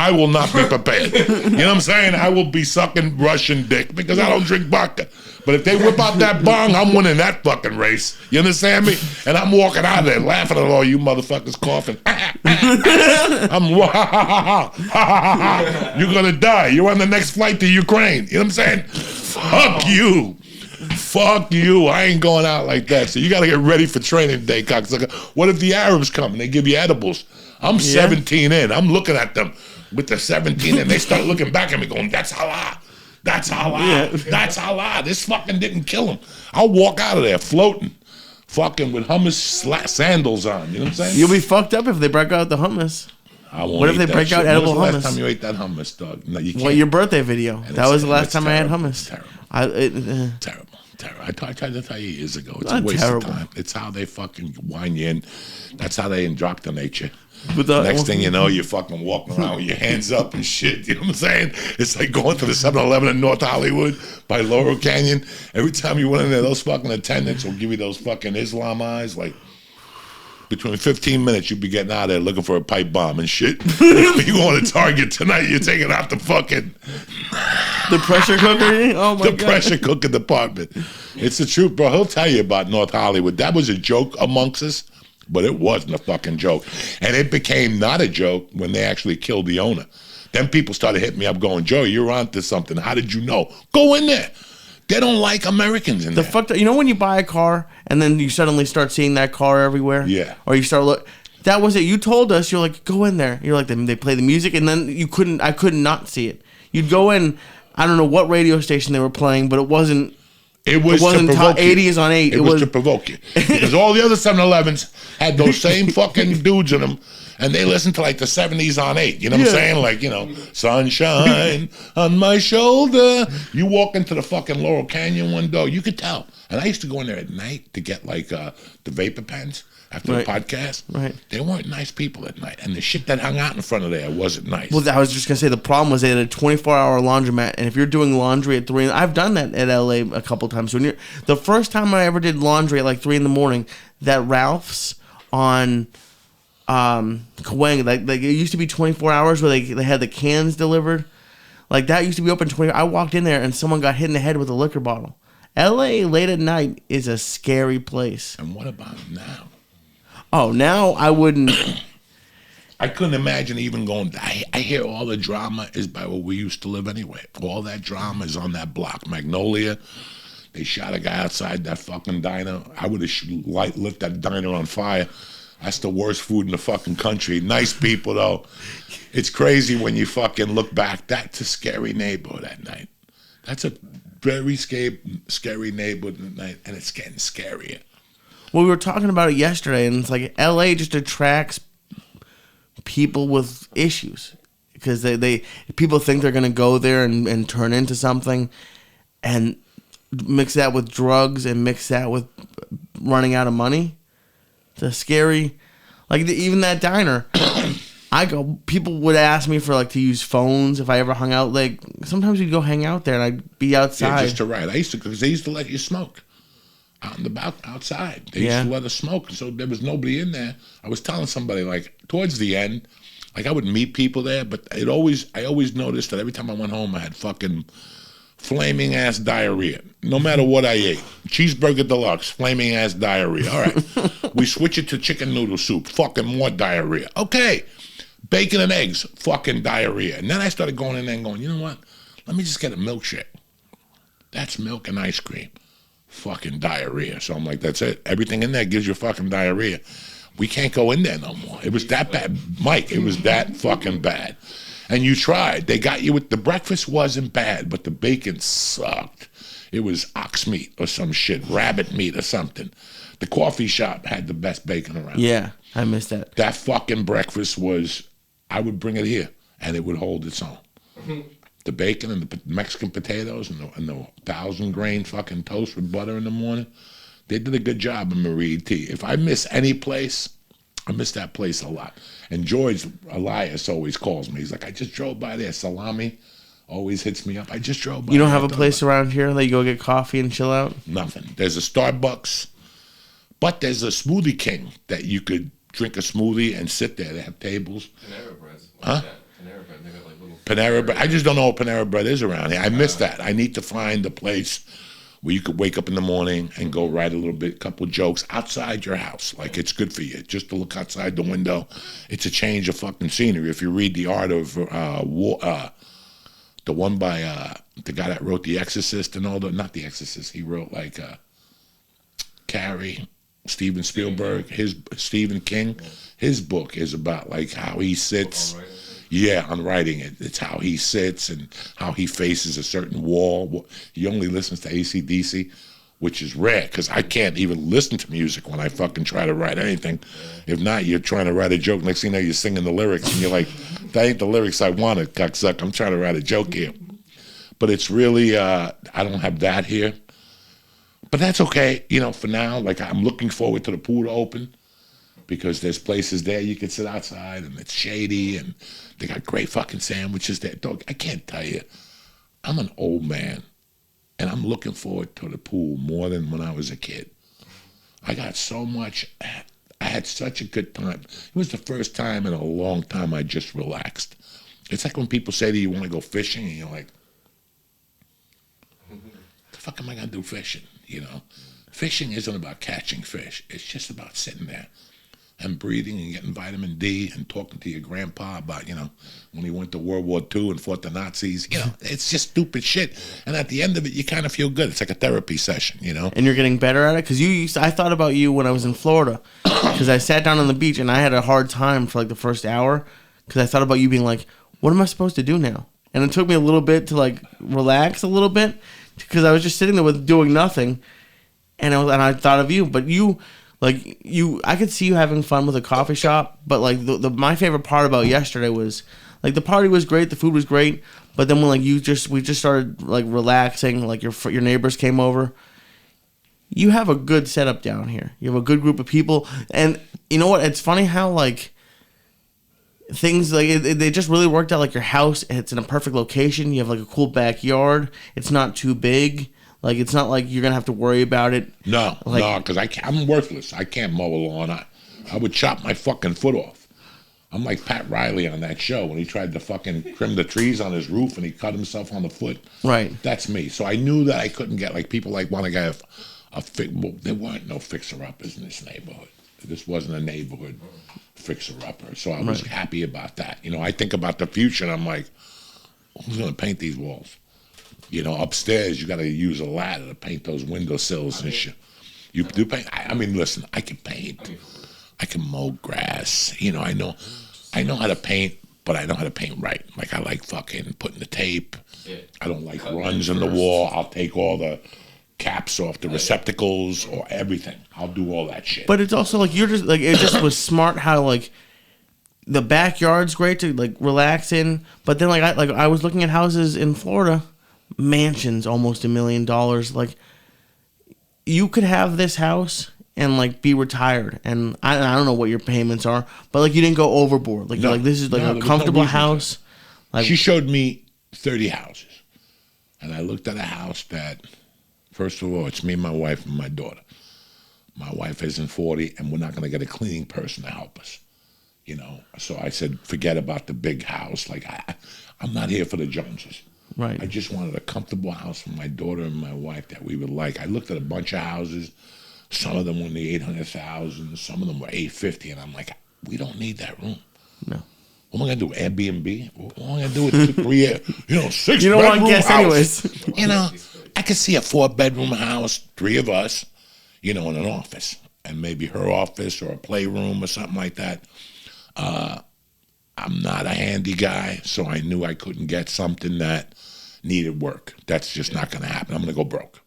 I will not be prepared. You know what I'm saying? I will be sucking Russian dick because I don't drink vodka. But if they whip out that bong, I'm winning that fucking race. You understand me? And I'm walking out of there laughing at all you motherfuckers coughing. I'm you're gonna die. You're on the next flight to Ukraine. You know what I'm saying? Fuck you. Fuck you. I ain't going out like that. So you gotta get ready for training day, cocksucker. What if the Arabs come and they give you edibles? I'm 17 in. I'm looking at them with the 17 and they start looking back at me going, that's Allah. That's Allah. Yeah. That's Allah. This fucking didn't kill him. I'll walk out of there floating, fucking with hummus sandals on. You know what I'm saying? You'll be fucked up if they break out the hummus. I won't what if they break out edible hummus? When was the last time you ate that hummus, dog? No, you can't. Well, your birthday video. That was the last time terrible. I had hummus. Terrible. Terrible. I tried to tell you years ago. It's a waste of time. It's how they fucking wind you in. That's how they indoctrinate you. Next thing you know, you're fucking walking around with your hands up and shit. You know what I'm saying? It's like going to the 7-Eleven in North Hollywood by Laurel Canyon. Every time you went in there, those fucking attendants will give you those fucking Islam eyes. Like, between 15 minutes, you'll be getting out of there looking for a pipe bomb and shit. You going to Target tonight, you're taking out the fucking... The pressure cooker? Oh, my God. The pressure cooker department. It's the truth, bro. He'll tell you about North Hollywood. That was a joke amongst us. But it wasn't a fucking joke. And it became not a joke when they actually killed the owner. Then people started hitting me up going, Joe, you're onto something. How did you know? Go in there. They don't like Americans in there. You know when you buy a car and then you suddenly start seeing that car everywhere? Yeah. Or you start look. That was it. You told us, you're like, go in there. You're like, they play the music and then I couldn't not see it. You'd go in, I don't know what radio station they were playing, but it wasn't. It wasn't top 80s on 8. It was to provoke you. Because all the other 7-Elevens had those same fucking dudes in them, and they listened to like the 70s on 8. You know what I'm saying? Like, you know, sunshine on my shoulder. You walk into the fucking Laurel Canyon window, you could tell. And I used to go in there at night to get like the vapor pens after the podcast. Right. They weren't nice people at night. And the shit that hung out in front of there wasn't nice. Well, I was just going to say, the problem was they had a 24-hour laundromat. And if you're doing laundry at 3, I've done that at LA a couple times. The first time I ever did laundry at like 3 in the morning, that Ralph's on Cahuenga, like it used to be 24 hours where they had the cans delivered. Like that used to be open 20. I walked in there and someone got hit in the head with a liquor bottle. LA late at night is a scary place. And what about now? Oh, now I wouldn't. I couldn't imagine even going. I hear all the drama is by where we used to live anyway. All that drama is on that block. Magnolia, they shot a guy outside that fucking diner. I would have lit that diner on fire. That's the worst food in the fucking country. Nice people, though. It's crazy when you fucking look back. That's a scary neighborhood at night. That's a very scary neighborhood at night, and it's getting scarier. Well, we were talking about it yesterday, and it's like LA just attracts people with issues because they people think they're going to go there and turn into something, and mix that with drugs and mix that with running out of money. It's a scary, like even that diner. People would ask me for like to use phones if I ever hung out. Like sometimes we'd go hang out there and I'd be outside. Yeah, just to ride. I used to because they used to let you smoke. Out in the back, outside. They used to let us smoke, so there was nobody in there. I was telling somebody, like, towards the end, like, I would meet people there, but I always noticed that every time I went home, I had fucking flaming-ass diarrhea, no matter what I ate. Cheeseburger deluxe, flaming-ass diarrhea. All right. We switch it to chicken noodle soup, fucking more diarrhea. Okay. Bacon and eggs, fucking diarrhea. And then I started going in there and going, you know what? Let me just get a milkshake. That's milk and ice cream. Fucking diarrhea. So I'm like, that's it. Everything in there gives you fucking diarrhea. We can't go in there no more. It was that bad. Mike, it was that fucking bad. And you tried. They got you with the breakfast wasn't bad, but the bacon sucked. It was ox meat or some shit, rabbit meat or something. The coffee shop had the best bacon around. Yeah, I missed that. That fucking breakfast was, I would bring it here and it would hold its own. The bacon and the Mexican potatoes and the 1,000-grain fucking toast with butter in the morning. They did a good job in Marie T. If I miss any place, I miss that place a lot. And George Elias always calls me. He's like, I just drove by there. Salami always hits me up. I just drove by. You don't have a place around here that you go get coffee and chill out? Nothing. There's a Starbucks, but there's a Smoothie King that you could drink a smoothie and sit there. They have tables. Panera Bread. Huh? Panera Bread. They got like little Panera Bread. I just don't know what Panera Bread is around here. I miss that. I need to find a place where you could wake up in the morning and go write a little bit, couple jokes outside your house. Like, it's good for you. Just to look outside the window. It's a change of fucking scenery. If you read The Art of War, the one by the guy that wrote The Exorcist and all the, not The Exorcist, he wrote like Carrie, Steven Spielberg, Stephen King. His book is about like how he sits. On writing it. It's how he sits and how he faces a certain wall. He only listens to AC/DC, which is rare because I can't even listen to music when I fucking try to write anything. If not, you're trying to write a joke. Next thing you know, you're singing the lyrics and you're like, that ain't the lyrics I wanted, cocksucker. I'm trying to write a joke here. But it's really, I don't have that here. But that's okay, for now. Like, I'm looking forward to the pool to open because there's places there you can sit outside and it's shady and they got great fucking sandwiches there. Dog, I can't tell you. I'm an old man and I'm looking forward to the pool more than when I was a kid. I got so much, I had such a good time. It was the first time in a long time I just relaxed. It's like when people say to you, want to go fishing, and you're like, the fuck am I going to do fishing, Fishing isn't about catching fish. It's just about sitting there and breathing and getting vitamin D and talking to your grandpa about, when he went to World War II and fought the Nazis. It's just stupid shit. And at the end of it, you kind of feel good. It's like a therapy session, And you're getting better at it? Because I thought about you when I was in Florida. Because I sat down on the beach and I had a hard time for like the first hour. Because I thought about you being like, what am I supposed to do now? And it took me a little bit to like relax a little bit. Because I was just sitting there with doing nothing. And I thought of you. But I could see you having fun with a coffee shop, but like my favorite part about yesterday was like the party was great, the food was great, but then when like we just started like relaxing, like your neighbors came over. You have a good setup down here. You have a good group of people, and you know what? It's funny how like things like they just really worked out. Like your house, it's in a perfect location. You have like a cool backyard. It's not too big. Like, it's not like you're going to have to worry about it. No, because I'm worthless. I can't mow a lawn. I would chop my fucking foot off. I'm like Pat Riley on that show when he tried to fucking trim the trees on his roof and he cut himself on the foot. Right. That's me. So I knew that I couldn't get, like, people like want to get well, there weren't no fixer-uppers in this neighborhood. This wasn't a neighborhood fixer-upper. So I was happy about that. I think about the future and I'm like, who's going to paint these walls? Upstairs, you got to use a ladder to paint those windowsills and shit. You do paint? I mean, listen, I can paint. I can mow grass. I know how to paint, but I know how to paint right. Like, I like fucking putting the tape. I don't like runs in the wall. I'll take all the caps off the receptacles or everything. I'll do all that shit. But it's also like, you're just like, it just was smart how like the backyard's great to like relax in. But then I was looking at houses in Florida. Mansions almost $1 million. Like, you could have this house and like be retired, and I don't know what your payments are, but like you didn't go overboard. Like, you're like, this is like a comfortable house. Like, she showed me 30 houses, and I looked at a house that, first of all, it's me, my wife, and my daughter. My wife isn't 40, and we're not going to get a cleaning person to help us. So I said, forget about the big house. Like, I'm not here for the Joneses. Right. I just wanted a comfortable house for my daughter and my wife that we would like. I looked at a bunch of houses. Some of them were in the 800,000. Some of them were 850, and I'm like, we don't need that room. No. What am I gonna do? Airbnb? What am I gonna do with 3, 6 You don't want bedroom guests house? anyways. I could see a 4-bedroom house, 3 of us, in an office, and maybe her office or a playroom or something like that. I'm not a handy guy, so I knew I couldn't get something that needed work. That's just not going to happen. I'm going to go broke.